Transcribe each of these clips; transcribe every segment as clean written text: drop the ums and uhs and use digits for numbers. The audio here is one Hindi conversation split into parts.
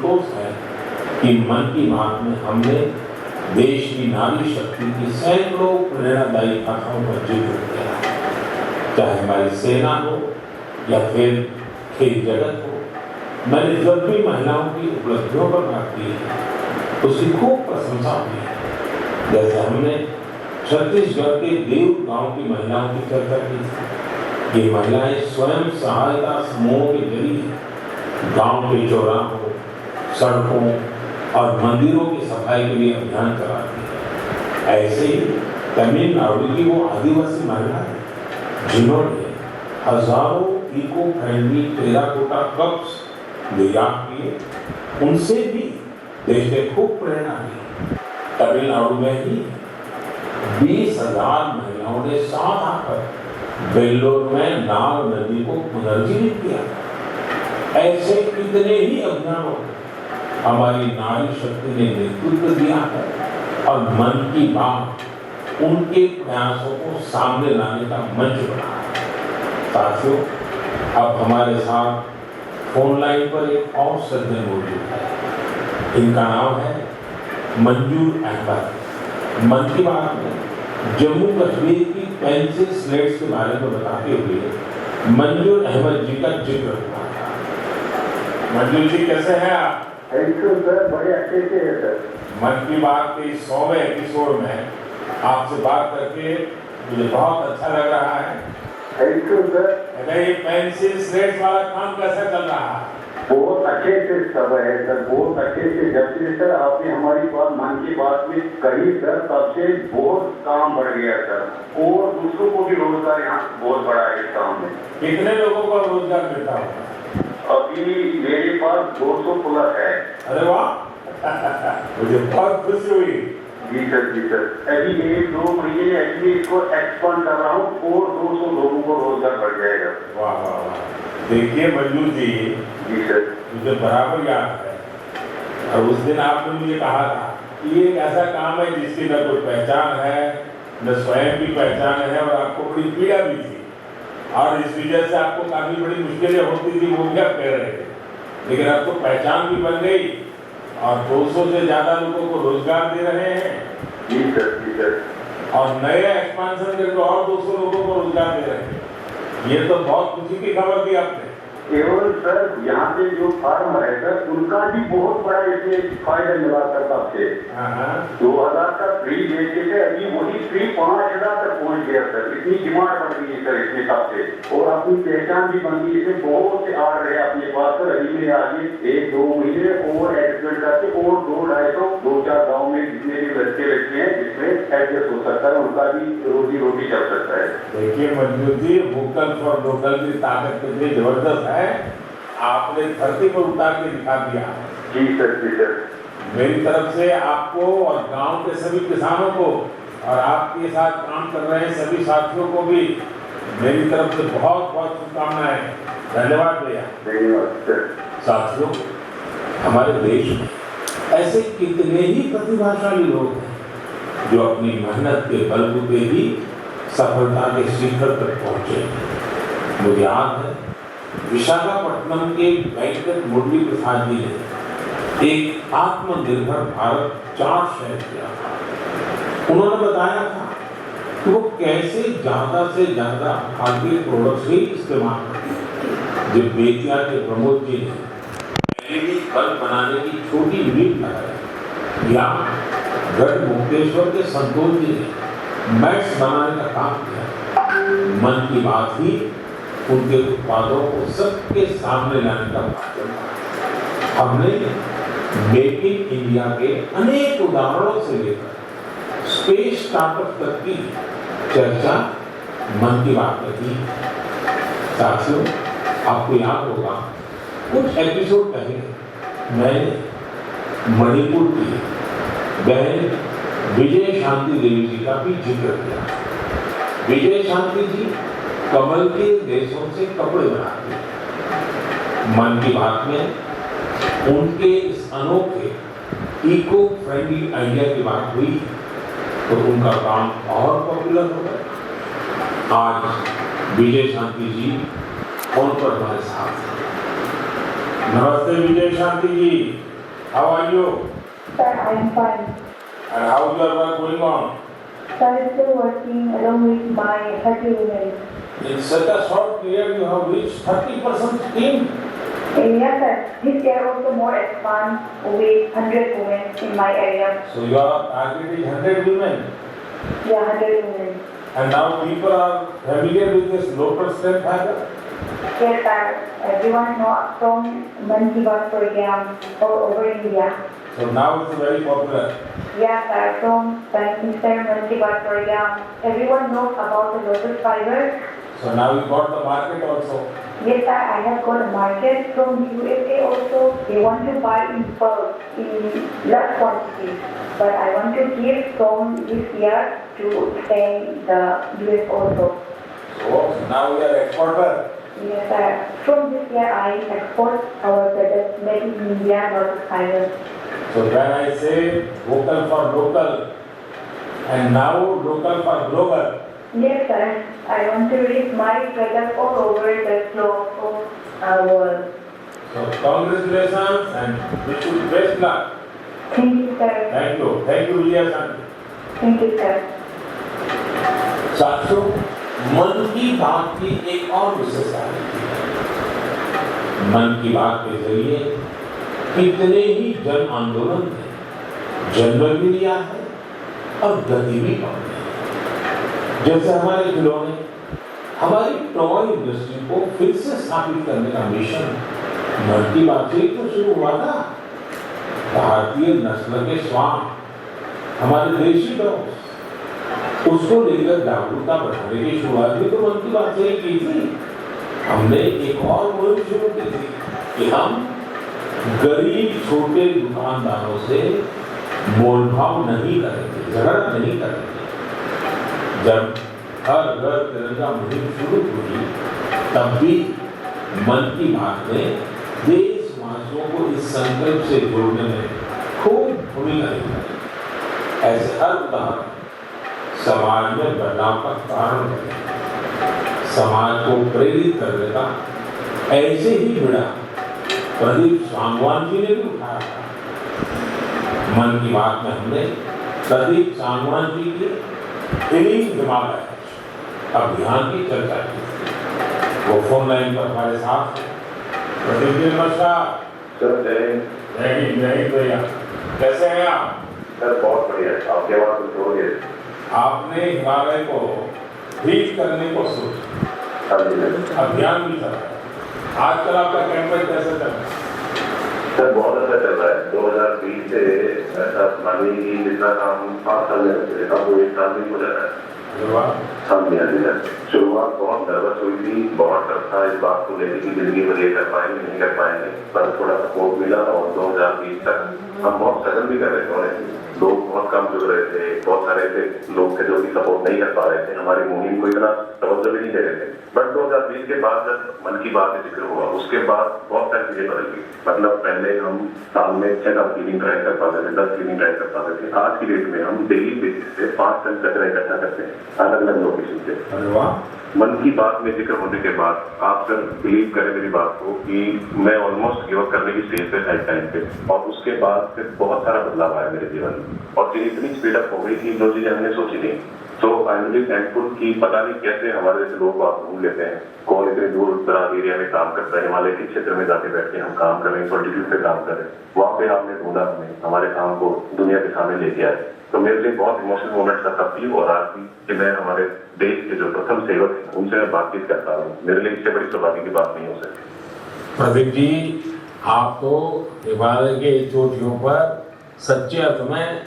संतोष है कि मन की बात में हमने देश की नारी शक्ति की सैकड़ों प्रेरणादायी कथाओं का जिक्र किया, चाहे हमारी सेना हो या फिर खेल जगत हो। मैंने जब भी महिलाओं की उपलब्धियों पर बात की है उसकी खूब प्रशंसा की है। जैसे हमने छत्तीसगढ़ के देव गांव की महिलाओं की चर्चा की थी। ये महिलाएं स्वयं सहायता समूहों के जरिए गांव के चौराहों, सड़कों और मंदिरों की सफाई के लिए अभियान चलाती है। ऐसे ही तमिलनाडु की वो आदिवासी महिलाएं जिन्होंने हजारों इको फ्रेंडली टेराकोटा कप्स निर्यात किए, उनसे भी देश ने खूब प्रेरणा ली। तमिलनाडु में ही 20,000 महिलाओं ने साथ आकर वेल्लोर में नाग नदी को पुनर्जीवित किया। ऐसे कितने ही अभियानों हमारी नारी शक्ति ने नेतृत्व दिया है और मन की बात उनके प्रयासों को सामने लाने का मंच बना है। साथियों, अब हमारे साथ फोन लाइन पर एक और सज्जन मौजूद है। इनका नाम है मंजूर अहमद। मन की बात में जम्मू कश्मीर की पेंसिल स्लेट्स के बारे में बताते हुए मंजूर अहमद जी का जिक्र हुआ था। मंजूर जी, कैसे हैं आप? थैंक यू सर, बड़े अच्छे से है सर। मन की बात के 100वें एपिसोड में आपसे बात करके मुझे बहुत अच्छा लग रहा है। Thank you sir. ये पेंसिल स्लेट्स वाला काम कैसा चल रहा है? बहुत अच्छे से सब है सर, बहुत अच्छे से। जब से सर आपने हमारी बात मन की बात में कही सर, तब से बहुत काम बढ़ गया सर और दूसरों को भी रोजगार यहाँ बहुत बड़ा है इस काम में। कितने लोगों को रोजगार मिलता होगा? अभी मेरे पास 200 प्लस है। अरे वाह, मुझे बहुत खुशी हुई। जी सर, जी सर। अभी 1-2 महीने एक्चुअली इसको एक्सपांड कर रहा हूँ और 200 लोगों को रोजगार बढ़ जाएगा। वाह वाह वाह। देखिए मंजूर जी सर, मुझे बराबर याद है और उस दिन आपने मुझे कहा था कि ये एक ऐसा काम है जिसकी न कोई पहचान है, न स्वयं की पहचान है और आपको बड़ी पीड़ा भी थी और इस वजह से आपको काफी बड़ी मुश्किलें होती थी, वो भी आप कह रहे थे। लेकिन अब तो पहचान भी बन गई और 200 से ज्यादा लोगों को रोजगार दे रहे हैं। जी सर, जी सर। और नए एक्सपांशन करके और 200 लोगों को रोजगार दे रहे हैं। ये तो बहुत खुशी की खबर दी आपने। केवल सर यहाँ पे जो फार्मर है सर, उनका भी बहुत बड़ा इसमें फायदा मिला सर। तब से 2000 का फ्री बेचे थे, अभी वही फ्री 5000 तक पहुँच गया सर। इतनी डिमांड बढ़ गई है सर इसमें तब से और अपनी पहचान भी बन गई। इसमें बहुत से आर्डर है अपने पास सर। अभी मेरे आगे 1-2 महीने और एडजस्टमेंट करके और 200-250 2-4 गाँव में जितने भी लड़के लड़के हैं जिसमें एडजस्ट हो सकता है, उनका भी रोजी रोटी चल सकता है। देखिए मंजूर जी, वोकल फॉर लोकल की ताकत कितनी जबरदस्त है, आपने धरती पर उतार के दिखा दिया। जी सर, जी सर। मेरी तरफ से आपको और गांव के सभी किसानों को और आपके साथ काम कर रहे सभी साथियों को भी मेरी तरफ से बहुत बहुत शुभकामनाएं। धन्यवाद भैया। धन्यवाद सर। साथियों, हमारे देश में ऐसे कितने ही प्रतिभाशाली लोग हैं जो अपनी मेहनत के बलबूते ही सफलता के शिखर तक पहुंचे। मुझे याद है विशाखापट्टनम के वेंकट मुरली प्रसाद जी ने एक आत्मनिर्भर भारत चार्ट शेयर किया था। उन्होंने बताया था कि वो कैसे ज्यादा से ज्यादा खाद्य प्रोडक्ट्स ही इस्तेमाल करते। जब बेतिया के प्रमोद जी ने एलईडी बल्ब बनाने की छोटी यूनिट लगाई या गढ़ मुक्तेश्वर के संतोष जी ने मैट्स बनाने का काम किया, मन की बात ही उनके उत्पादों को सबके सामने लाने का माध्यम था। हमने मेक इन इंडिया के अनेक उदाहरणों से लेकर स्पेस स्टार्टअप तक की चर्चा मन की बात में की। साथियों, आपको याद होगा कुछ एपिसोड पहले मैंने मणिपुर की बहन विजय शांति देवी जी का भी जिक्र किया। विजय शांति जी कमल के रेशों से कपड़े बनाते हैं। मन की बात में उनके इस अनोखे इको फ्रेंडली आइडिया की बात हुई तो उनका काम और पॉपुलर हो गया। आज विजय शांति जी फोन पर हमारे साथ हैं। नमस्ते विजय शांति जी। How are you? Sir, I am fine. And how is your work going on? Sir, I am still working along with my 30 women. In such a short period, you have reached 30% team. Yes, sir. This year also more expand with 100 women in my area. So you are targeting 100 women. Yeah, 100 women. And now people are familiar with this local strength fiber. Yes, sir. Everyone knows from Man Ki Baat program all over India. So now it's very popular. Yes, sir. From Mr. Man Ki Baat program, everyone knows about the lotus fiber. So now you got the market also. Yes, sir. I have got a market from USA also. They want to buy in bulk in large quantity. But I want to give from this year to send the US also. So now you are exporter. Yes, sir. From this year, I export our products made in India, not fiber. So when I say vocal for local, and now local for global. Yes, sir. I want to reach my products all over the globe of our world. So congratulations and wish you best luck. Thank you, sir. Thank you. Thank you, Viजय Sir. Thank you, sir. साथियों, मन की बात की एक और विशेषता है। मन की बात के जरिए कितने ही जन आंदोलन थे, जन्म भी लिया है और गति भी पाई है। जैसे हमारे खिलौने, हमारी टॉय इंडस्ट्री को फिर से स्थापित करने का मिशन मन की बात से तो शुरू हुआ था। भारतीय नस्ल के श्वान, हमारे देशी डॉग्स, उसको लेकर जागरूकता बढ़ाने की शुरुआत भी तो मन की बात से ही की थी। हमने एक और मुहिम शुरू की थी कि हम गरीब छोटे दुकानदारों से मोलभाव नहीं करेंगे, झगड़ा नहीं करेंगे। जब हर घर तिरंगा मुहिम शुरू हुई, तब भी मन की बात ने देशवासियों को इस संकल्प से जोड़ने में खूब भूमिका निभाई। ऐसे हर उदाहरण समाज में बदलाव का कारण बने, समाज को प्रेरित करने का ऐसे ही बिड़ा प्रदीप सांगवान जी ने भी उठाया था। मन की बात में हमने प्रदीप सांगवान जी के हिलिंग हिमालय अभियान की चर्चा की थी। वो फोन लाइन पर हमारे साथ हैं। प्रदीप जी नमस्कार। सर जय भैया, कैसे हैं आप? सर बहुत बढ़िया, आपके आवाज कुछ हो गए। आपने हिमालय को ठीक करने को सोचा, अभियान भी चल रहा है। आजकल आपका कैंपेन कैसे चल रहा है? सर बहुत अच्छा चल रहा है। 2020 से ऐसा मानिए कि जितना काम 5 साल में करते थे, अब वो 1 साल में हो जा रहा है। शुरुआत बहुत नर्वस हुई थी, बहुत डर था इस बात को लेकर कि जिंदगी में ये कर पाएंगे नहीं कर पाएंगे, पर थोड़ा सपोर्ट मिला और 2020 तक हम बहुत स्ट्रगल भी कर रहे थे। लोग बहुत कम जुड़ रहे थे, बहुत सारे ऐसे लोग थे जो कि सपोर्ट नहीं कर पा रहे थे, हमारी मुहिम को इतना तवज्जो भी नहीं दे रहे थे। बट 2020 के बाद जब मन की बात का जिक्र हुआ, उसके बाद बहुत सारी चीजें बदल गई। मतलब पहले हम साल में 6 क्लीनिंग ड्राइव कर पाते थे, 10 क्लीनिंग ड्राइव कर पाते थे। आज की डेट में हम डेली बेसिस पे 5 टन कचरा इकट्ठा करते हैं अलग अलग लोकेशन से। अरे वाह! मन की बात में जिक्र होने के बाद आप सर बिलीव करें मेरी बात को कि मैं ऑलमोस्ट गिव अप करने की स्टेज पे था टाइम पे, और उसके बाद फिर बहुत सारा बदलाव आया मेरे जीवन में और चीजें इतनी स्पीड अप हो गई थी जो चीजें हमने सोची नहीं। तो आई एम रियली थैंकफुल कि पता नहीं कैसे हमारे जैसे लोग आप ढूंढ लेते हैं, कौन इतने दूर दराज एरिया में काम करता है, हिमालय के क्षेत्र में जाके बैठ के हम काम कर रहे हैं, सॉल्टिट्यूड पे काम कर रहे हैं, वहाँ पे आपने ढूंढा हमें, हमारे काम को दुनिया के सामने लेके आए। तो मेरे लिए बहुत इमोशनल मोमेंट था तब भी और आज भी कि मैं हमारे देश के जो प्रथम सेवक हैं उनसे मैं बातचीत करता हूँ। मेरे लिए इससे बड़ी सौभाग्य की बात नहीं हो सकती। प्रदीप जी, आप तो हिमालय के चोटियों पर सच्चे अर्थ में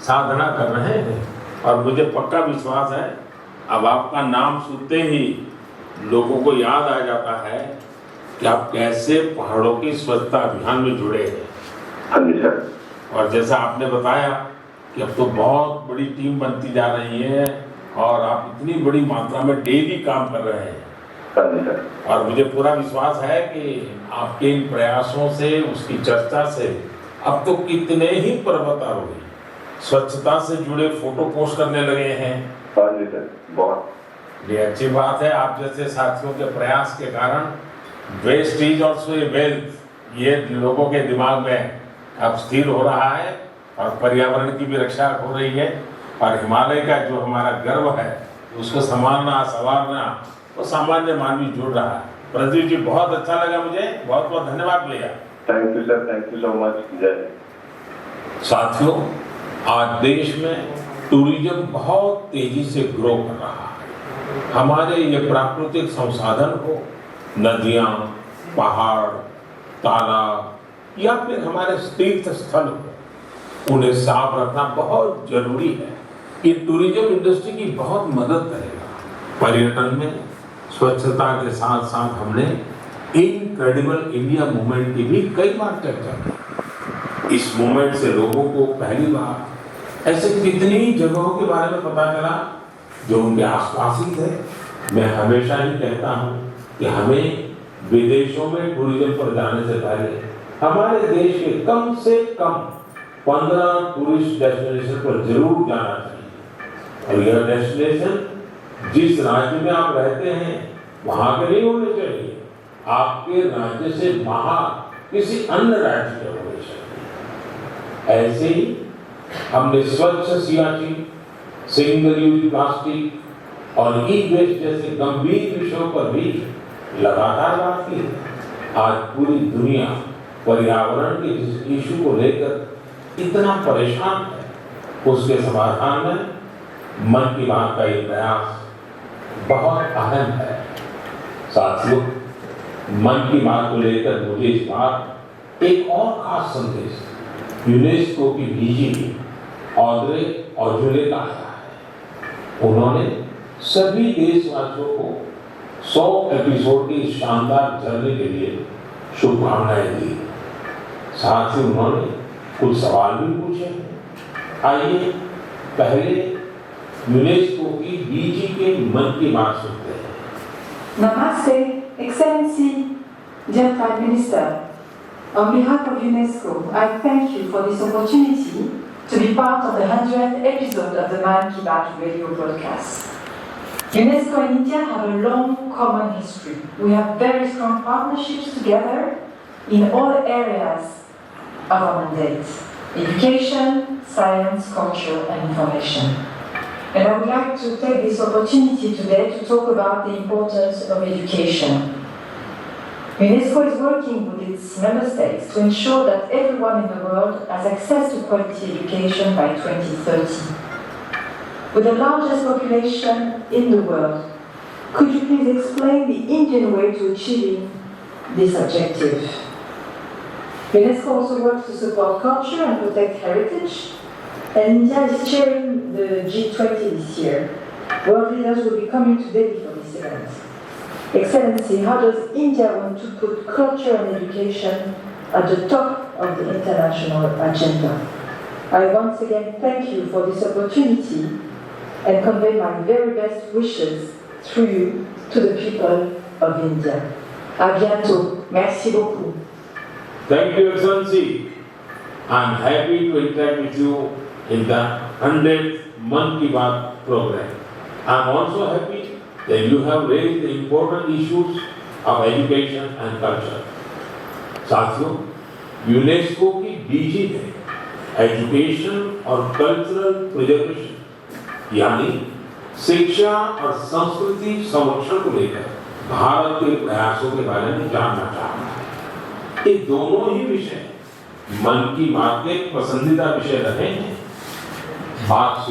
साधना कर रहे हैं और मुझे पक्का विश्वास है अब आपका नाम सुनते ही लोगों को याद आ जाता है कि आप कैसे पहाड़ों की स्वच्छता अभियान में जुड़े हैं। हाँ जी सर। और जैसा आपने बताया कि अब तो बहुत बड़ी टीम बनती जा रही है और आप इतनी बड़ी मात्रा में डेली काम कर रहे हैं। हाँ जी सर। और मुझे पूरा विश्वास है कि आपके इन प्रयासों से, उसकी चर्चा से अब तो कितने ही पर्वतारोही स्वच्छता से जुड़े फोटो पोस्ट करने लगे हैं। हाँ जी सर, बहुत ये अच्छी बात है। आप जैसे साथियों के प्रयास के कारण waste is also a wealth, ये लोगों के दिमाग में अब स्थिर हो रहा है और पर्यावरण की भी रक्षा हो रही है, और हिमालय का जो हमारा गर्व है उसको संभालना संवारना वो सामान्य मानवी जुड़ रहा है। प्रदीप जी, बहुत अच्छा लगा मुझे, बहुत बहुत धन्यवाद भैया। Thank you sir, thank you so much. जय। साथियों, आज देश में टूरिज्म बहुत तेजी से ग्रो कर रहा है। हमारे ये प्राकृतिक संसाधन हो, नदियां, पहाड़, तालाब या फिर हमारे तीर्थ स्थल हो, उन्हें साफ रखना बहुत जरूरी है। ये टूरिज्म इंडस्ट्री की बहुत मदद करेगा। पर्यटन में स्वच्छता के साथ साथ हमने इनक्रेडिबल इंडिया मूवमेंट की भी कई बार चर्चा की। इस मूवमेंट से लोगों को पहली बार ऐसे कितनी जगहों के बारे में पता चला जो उनके आसपास ही थे। मैं हमेशा ही कहता हूँ कि हमें विदेशों में टूरिज्म पर जाने से पहले हमारे देश के कम से कम 15 टूरिस्ट डेस्टिनेशन पर जरूर जाना चाहिए। और यह डेस्टिनेशन जिस राज्य में आप रहते हैं वहां के नहीं होने चाहिए, आपके राज्य से बाहर किसी अन्य राज्य के होने चाहिए। ऐसे ही हमने स्वच्छ सियाचिन, सिंगल यूज प्लास्टिक और ई वेस्ट जैसे गंभीर विषयों पर भी लगातार बात की। आज पूरी दुनिया पर्यावरण के जिस इशू को लेकर इतना परेशान है, उसके समाधान में मन की बात का ये प्रयास बहुत अहम है। साथियों, मन की बात को लेकर मुझे इस बार एक और खास संदेश यूनेस्को की डीजी ऑड्रे ऑजुले का आया है। उन्होंने सभी देशवासियों को 100 एपिसोड के इस शानदार जर्नी के लिए शुभकामनाएं दी। साथ ही उन्होंने कुछ सवाल भी पूछे। आइए पहले यूनेस्को की डीजी के मन की बात सुनते हैं। Namaste, Excellency, dear Prime Minister. On behalf of UNESCO, I thank you for this opportunity to be part of the 100th episode of the Man Ki Baat radio broadcast. UNESCO and India have a long common history. We have very strong partnerships together in all areas of our mandate: education, science, culture, and information. And I would like to take this opportunity today to talk about the importance of education. UNESCO is working with its member states to ensure that everyone in the world has access to quality education by 2030. With the largest population in the world, could you please explain the Indian way to achieving this objective? UNESCO also works to support culture and protect heritage. And India is chairing the G20 this year. World leaders will be coming to Delhi for this event. Excellency, how does India want to put culture and education at the top of the international agenda? I once again thank you for this opportunity and convey my very best wishes through you to the people of India. À bientôt. Merci beaucoup. Thank you, Excellency. I'm happy to interact with you in the 100th Man Ki Baat program. I'm also happy that you have raised the important issues of education and culture. साथियों, यूनेस्को की डीजी ने एजुकेशन और कल्चरल प्रिजर्वेशन यानी शिक्षा और संस्कृति संरक्षण को लेकर भारत के प्रयासों के बारे में जानना चाहता है। ये दोनों ही विषय मन की बात के पसंदीदा विषय रहे हैं। बात